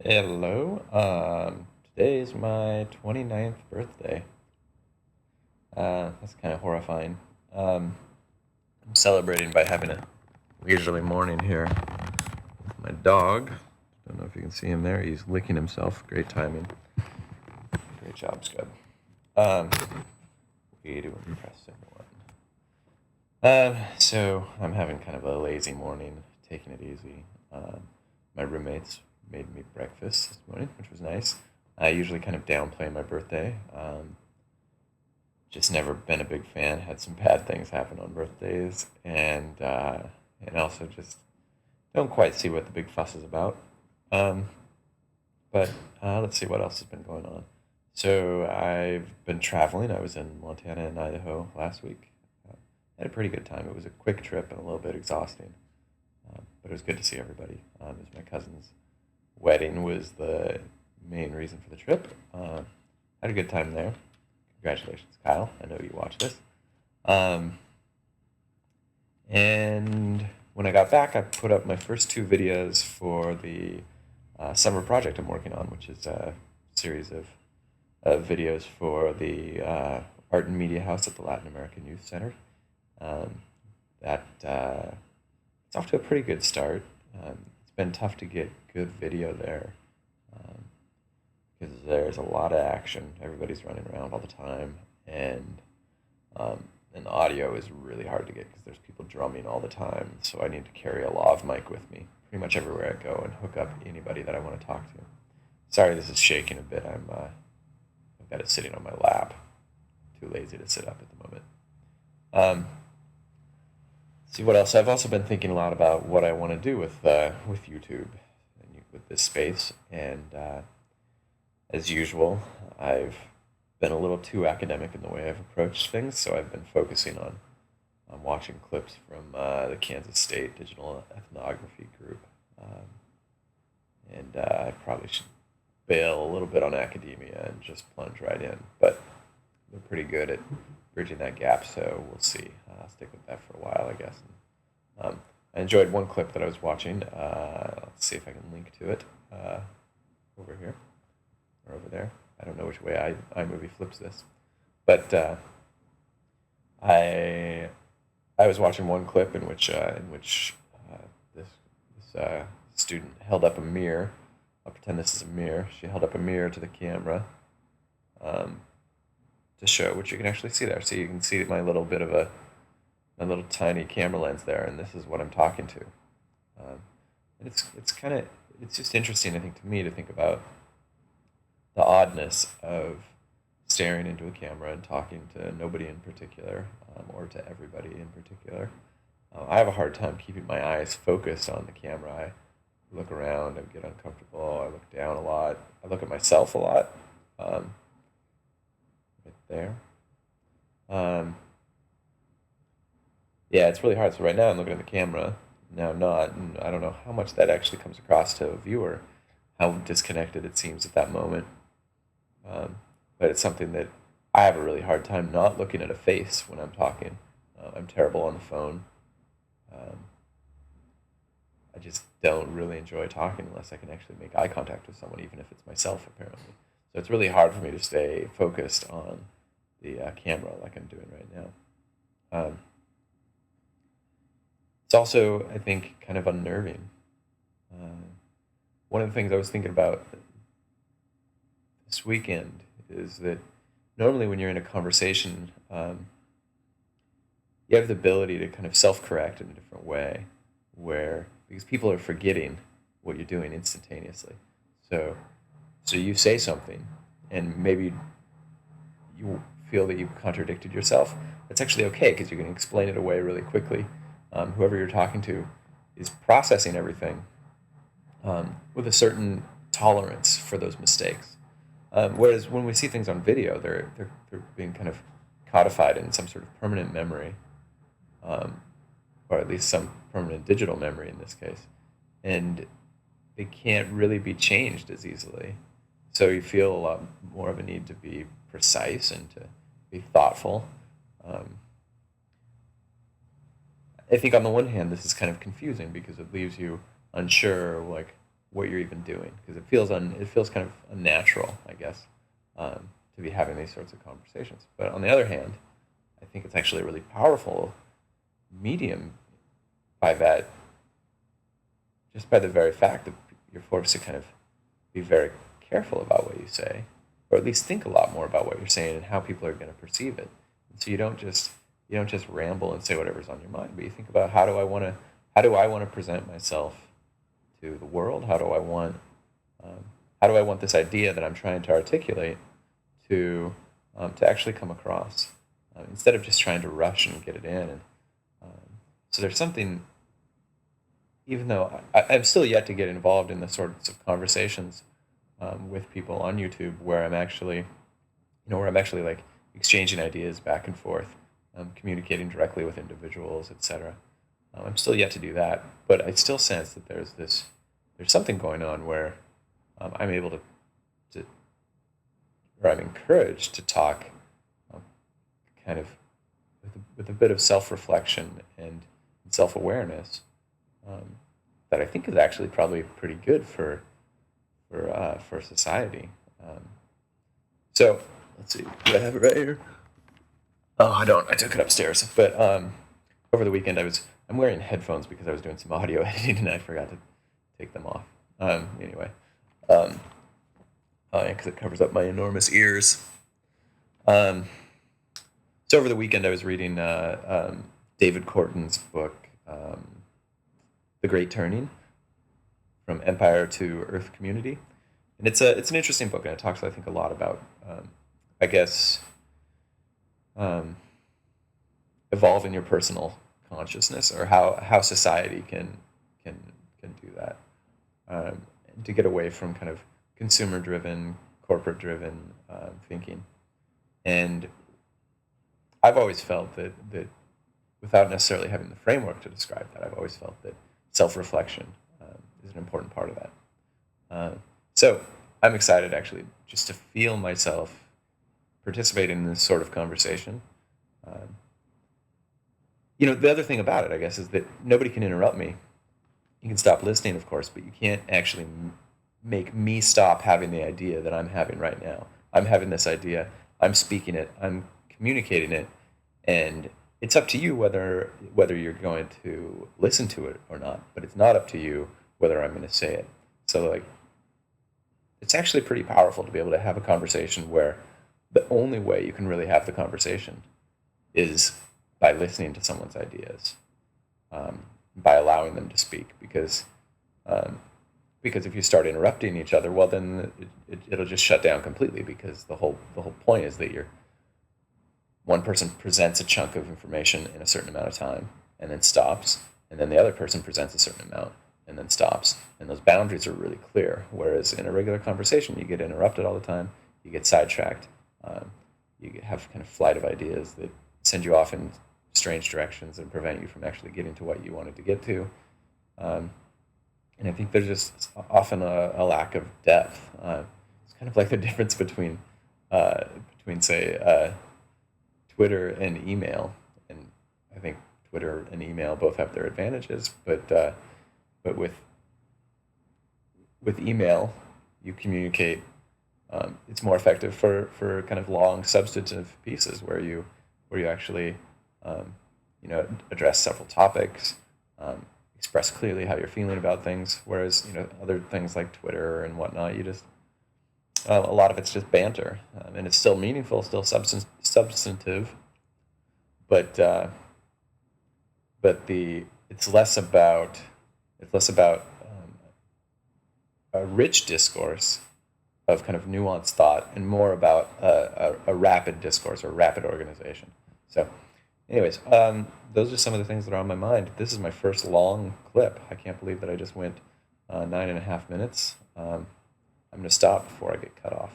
Hello. Today is my 29th birthday. That's kind of horrifying. I'm celebrating by having a leisurely morning here with my dog. Don't know if you can see him there. He's licking himself. Great timing. Great job, Scud. Um, we do impress everyone. So I'm having kind of a lazy morning, taking it easy. My roommates made me breakfast this morning, which was nice. I usually kind of downplay my birthday. Just never been a big fan. Had some bad things happen on birthdays, and also just don't quite see what the big fuss is about. Um, but let's see what else has been going on. So I've been traveling. I was in Montana and Idaho last week. Had a pretty good time. It was a quick trip and a little bit exhausting, but it was good to see everybody. It was my cousin's wedding was the main reason for the trip. Had a good time there. Congratulations, Kyle. I know you watch this. Um, and when I got back, I put up my first two videos for the summer project I'm working on, which is a series of videos for the Art and Media House at the Latin American Youth Center. Um, that It's off to a pretty good start. It's been tough to get good video there because there's a lot of action. Everybody's running around all the time, um, and audio is really hard to get because there's people drumming all the time. So I need to carry a lav mic with me pretty much everywhere I go and hook up anybody that I want to talk to. Sorry, this is shaking a bit. I've got it sitting on my lap. Too lazy to sit up at the moment. Um, See what else? I've also been thinking a lot about what I want to do with YouTube and with this space, and as usual, I've been a little too academic in the way I've approached things. So I've been focusing on watching clips from the Kansas State Digital Ethnography Group, and I probably should bail a little bit on academia and just plunge right in. But they're pretty good at bridging that gap, so we'll see. I'll stick with that for a while, I guess. I enjoyed one clip that I was watching. Let's see if I can link to it over here or over there. I don't know which way iMovie flips this, but I I was watching one clip in which this student held up a mirror. I'll pretend this is a mirror. She held up a mirror to the camera, um, to show, which you can actually see there. So you can see my little tiny camera lens there, and this is what I'm talking to. Um, and it's just interesting, I think, to me to think about the oddness of staring into a camera and talking to nobody in particular, or to everybody in particular. I have a hard time keeping my eyes focused on the camera. I look around, I get uncomfortable, I look down a lot, I look at myself a lot, um, right there. Um, yeah, it's really hard. So right now I'm looking at the camera, now I'm not, and I don't know how much that actually comes across to a viewer, how disconnected it seems at that moment. Um, but it's something that I have a really hard time not looking at a face when I'm talking. I'm terrible on the phone. Um, I just don't really enjoy talking unless I can actually make eye contact with someone, even if it's myself, apparently. So it's really hard for me to stay focused on the camera like I'm doing right now. Um, it's also, I think, kind of unnerving. Uh, One of the things I was thinking about this weekend is that normally when you're in a conversation, you have the ability to kind of self-correct in a different way, where because people are forgetting what you're doing instantaneously. So, so you say something, and maybe you feel that you've contradicted yourself. It's actually okay because you can explain it away really quickly. Whoever you're talking to is processing everything with a certain tolerance for those mistakes. Whereas when we see things on video, they're being kind of codified in some sort of permanent memory, um, or at least some permanent digital memory in this case, and they can't really be changed as easily. So you feel a lot more of a need to be precise and to be thoughtful. Um, I think on the one hand, this is kind of confusing because it leaves you unsure, like, what you're even doing, because it feels kind of unnatural, I guess, to be having these sorts of conversations. But on the other hand, I think it's actually a really powerful medium by that, just by the very fact that you're forced to kind of be very careful about what you say, or at least think a lot more about what you're saying and how people are going to perceive it. And so you don't just ramble and say whatever's on your mind, but you think about how do I want to present myself to the world? How do I want this idea that I'm trying to articulate to actually come across, instead of just trying to rush and get it in. And so there's something, even though I'm still yet to get involved in the sorts of conversations with people on YouTube where I'm actually, like exchanging ideas back and forth, communicating directly with individuals, etc. I'm still yet to do that, but I still sense that there's something going on where I'm able to, or I'm encouraged to talk kind of with a bit of self-reflection and self-awareness, that I think is actually probably pretty good for society. So let's see, do I have it right here? Oh, I don't. I took it upstairs. But over the weekend, I'm wearing headphones because I was doing some audio editing and I forgot to take them off. Anyway, because it covers up my enormous ears. So over the weekend, I was reading David Corton's book, The Great Turning, From Empire to Earth Community, and it's an interesting book, and it talks, I think, a lot about, I guess, evolving your personal consciousness, or how society can do that, to get away from kind of consumer-driven, corporate-driven thinking. And I've always felt that without necessarily having the framework to describe that, I've always felt that self-reflection is an important part of that. So I'm excited, actually, just to feel myself participating in this sort of conversation. The other thing about it, I guess, is that nobody can interrupt me. You can stop listening, of course, but you can't actually make me stop having the idea that I'm having right now. I'm having this idea, I'm speaking it, I'm communicating it, and it's up to you whether you're going to listen to it or not, but it's not up to you whether I'm going to say it. So, like, it's actually pretty powerful to be able to have a conversation where the only way you can really have the conversation is by listening to someone's ideas, by allowing them to speak, because if you start interrupting each other, well, then it'll just shut down completely, because the whole point is that one person presents a chunk of information in a certain amount of time and then stops, and then the other person presents a certain amount and then stops, and those boundaries are really clear. Whereas in a regular conversation, you get interrupted all the time, you get sidetracked, you have kind of flight of ideas that send you off in strange directions and prevent you from actually getting to what you wanted to get to. And I think there's just often a lack of depth. It's kind of like the difference between say, Twitter and email. And I think Twitter and email both have their advantages, but with email, you communicate. It's more effective for kind of long, substantive pieces where you actually address several topics, express clearly how you're feeling about things. Whereas other things like Twitter and whatnot, you just a lot of it's just banter, and it's still meaningful, still substantive, but it's less about a rich discourse of kind of nuanced thought, and more about a rapid discourse or rapid organization. So, anyways, those are some of the things that are on my mind. This is my first long clip. I can't believe that I just went 9.5 minutes. I'm going to stop before I get cut off.